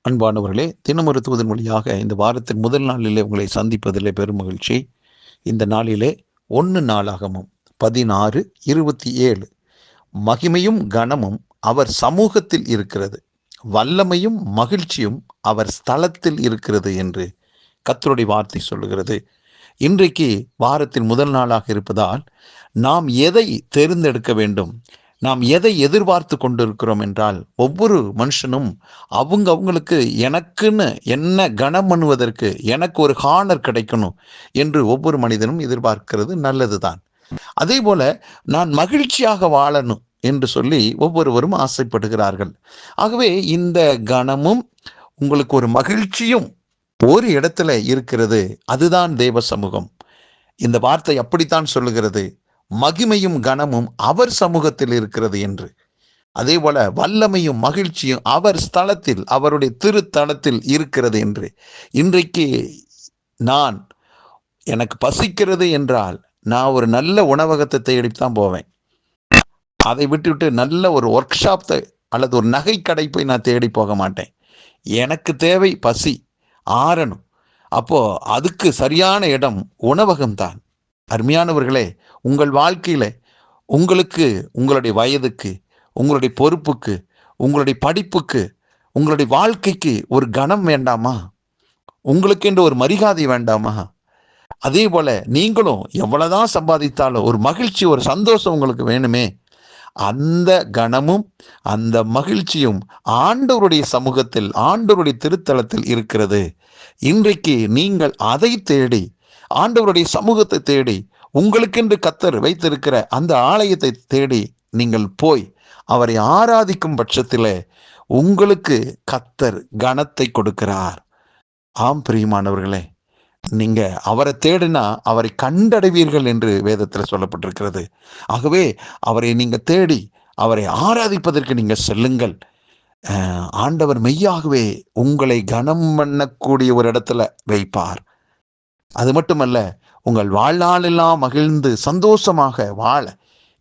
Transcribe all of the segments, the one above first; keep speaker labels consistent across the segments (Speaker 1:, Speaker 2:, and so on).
Speaker 1: அன்பானவர்களே, தினமொரு தூதன் வழியாக இந்த வாரத்தின் முதல் நாளிலே உங்களை சந்திப்பதிலே பெரும் மகிழ்ச்சி. இந்த நாளிலே 1 நாளாகமம் 16:27 மகிமையும் கனமும் அவர் சமூகத்தில் இருக்கிறது, வல்லமையும் மகிழ்ச்சியும் அவர் ஸ்தலத்தில் இருக்கிறது என்று கர்த்தருடைய வார்த்தை சொல்லுகிறது. இன்றைக்கு வாரத்தின் முதல் நாளாக இருப்பதால் நாம் எதை தேர்ந்தெடுக்க வேண்டும், நாம் எதை எதிர்பார்த்து கொண்டிருக்கிறோம் என்றால், ஒவ்வொரு மனுஷனும் அவங்களுக்கு எனக்குன்னு என்ன கனம் பண்ணுவதற்கு எனக்கு ஒரு ஹானர் கிடைக்கணும் என்று ஒவ்வொரு மனிதனும் எதிர்பார்க்கிறது நல்லதுதான். அதே போல நான் மகிழ்ச்சியாக வாழணும் என்று சொல்லி ஒவ்வொருவரும் ஆசைப்படுகிறார்கள். ஆகவே இந்த கனமும் உங்களுக்கு ஒரு மகிழ்ச்சியும் ஒரு இடத்துல இருக்கிறது, அதுதான் தேவ சமூகம். இந்த வார்த்தை அப்படித்தான் சொல்லுகிறது, மகிமையும் கனமும் அவர் சமூகத்தில் இருக்கிறது என்று. அதே போல வல்லமையும் மகிழ்ச்சியும் அவர் ஸ்தலத்தில், அவருடைய திருத்தலத்தில் இருக்கிறது என்று. இன்றைக்கு எனக்கு பசிக்கிறது என்றால் நான் ஒரு நல்ல உணவகத்தை தேடித்தான் போவேன். அதை விட்டுவிட்டு நல்ல ஒரு ஒர்க் ஷாப்பை அல்லது ஒரு நகை கடை போய் நான் தேடி போக மாட்டேன். எனக்கு தேவை பசி ஆறணும். அப்போ அதுக்கு சரியான இடம் உணவகம்தான். அருமையானவர்களே, உங்கள் வாழ்க்கையில் உங்களுக்கு, உங்களுடைய வயதுக்கு, உங்களுடைய பொறுப்புக்கு, உங்களுடைய படிப்புக்கு, உங்களுடைய வாழ்க்கைக்கு ஒரு கனம் வேண்டாமா? உங்களுக்கு என்று ஒரு மரியாதை வேண்டாமா? அதே போல நீங்களும் எவ்வளவுதான் சம்பாதித்தாலும் ஒரு மகிழ்ச்சி, ஒரு சந்தோஷம் உங்களுக்கு வேணுமே. அந்த கனமும் அந்த மகிழ்ச்சியும் ஆண்டவருடைய சமூகத்தில், ஆண்டவருடைய திருத்தலத்தில் இருக்கிறது. இன்றைக்கு நீங்கள் அதை தேடி, ஆண்டவருடைய சமூகத்தை தேடி, உங்களுக்கென்று கர்த்தர் வைத்திருக்கிற அந்த ஆலயத்தை தேடி நீங்கள் போய் அவரை ஆராதிக்கும் பட்சத்தில் உங்களுக்கு கர்த்தர் கனத்தை கொடுக்கிறார். ஆம் பிரியமானவர்களே, நீங்க அவரை தேடினா அவரை கண்டடைவீர்கள் என்று வேதத்தில் சொல்லப்பட்டிருக்கிறது. ஆகவே அவரை நீங்க தேடி அவரை ஆராதிப்பதற்கு நீங்க செல்லுங்கள். ஆண்டவர் மெய்யாகவே உங்களை கனம் பண்ணக்கூடிய ஒரு இடத்துல வைப்பார். அது மட்டுமல்ல, உங்கள் வாழ்நாளெல்லாம் மகிழ்ந்து சந்தோஷமாக வாழ,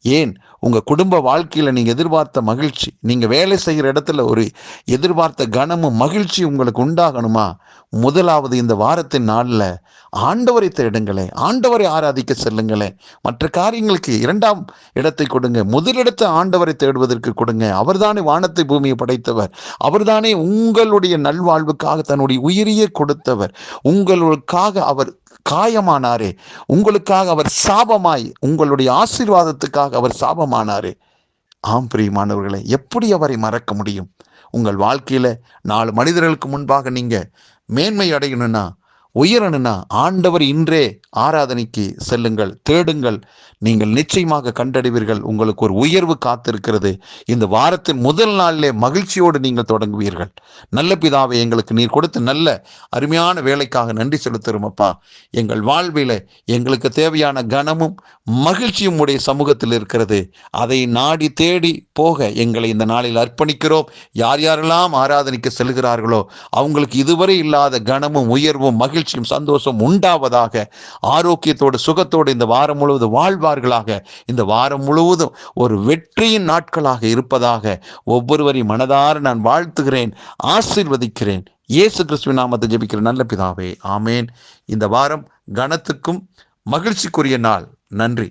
Speaker 1: ஏன் உங்கள் குடும்ப வாழ்க்கையில் நீங்கள் எதிர்பார்த்த மகிழ்ச்சி, நீங்கள் வேலை செய்கிற இடத்துல ஒரு எதிர்பார்த்த கனமும் மகிழ்ச்சி உங்களுக்கு உண்டாகணுமா? முதலாவது இந்த வாரத்தின் நாளில் ஆண்டவரை தேடுங்களே, ஆண்டவரை ஆராதிக்க செல்லுங்களே. மற்ற காரியங்களுக்கு 2ஆம் இடத்தை கொடுங்க, முதலிடத்தை ஆண்டவரை தேடுவதற்கு கொடுங்க. அவர்தானே வானத்தை பூமியை படைத்தவர், அவர்தானே உங்களுடைய நல்வாழ்வுக்காக தன்னுடைய உயிரையே கொடுத்தவர். உங்களுக்காக அவர் காயமானாரே, உங்களுக்காக அவர் சாபமாய், உங்களுடைய ஆசீர்வாதத்துக்காக அவர் சாபமானாரே. ஆம் பிரியமானவர்களே, எப்படி அவரை மறக்க முடியும்? உங்கள் வாழ்க்கையில 4 மனிதர்களுக்கு முன்பாக நீங்க மேன்மை அடையணும்னா, உயரணும்னா, ஆண்டவர் இன்றே ஆராதனைக்கு செல்லுங்கள், தேடுங்கள். நீங்கள் நிச்சயமாக கண்டடைவீர்கள். உங்களுக்கு ஒரு உயர்வு காத்திருக்கிறது. இந்த வாரத்தின் முதல் நாளிலே மகிழ்ச்சியோடு நீங்கள் தொடங்குவீர்கள். நல்ல பிதாவே, எங்களுக்கு நீர் கொடுத்த நல்ல அருமையான வேலைக்காக நன்றி செலுத்துகிறோம் அப்பா. எங்கள் வாழ்வில எங்களுக்கு தேவையான கனமும் மகிழ்ச்சியும் உடைய சமூகத்தில் இருக்கிறது. அதை நாடி தேடி போக எங்களை இந்த நாளில் அர்ப்பணிக்கிறோம். யார் யாரெல்லாம் ஆராதனைக்கு செல்கிறார்களோ அவங்களுக்கு இதுவரை இல்லாத கனமும் உயர்வும் மகிழ்ச்சியும் சந்தோஷம் உண்டாவதாக, ஆரோக்கியத்தோடு சுகத்தோடு இந்த வாரம் முழுவதும் வாழ்வார்களாக. இந்த வாரம் முழுவதும் ஒரு வெற்றியின் நாட்களாக இருப்பதாக ஒவ்வொருவரையும் மனதார நான் வாழ்த்துகிறேன், ஆசீர்வதிக்கிறேன். இயேசு கிறிஸ்துவின் நாமத்தை ஜெபிக்கிற நல்ல பிதாவே, ஆமேன். இந்த வாரம் கனத்துக்கும் மகிழ்ச்சிக்குரிய நாள். நன்றி.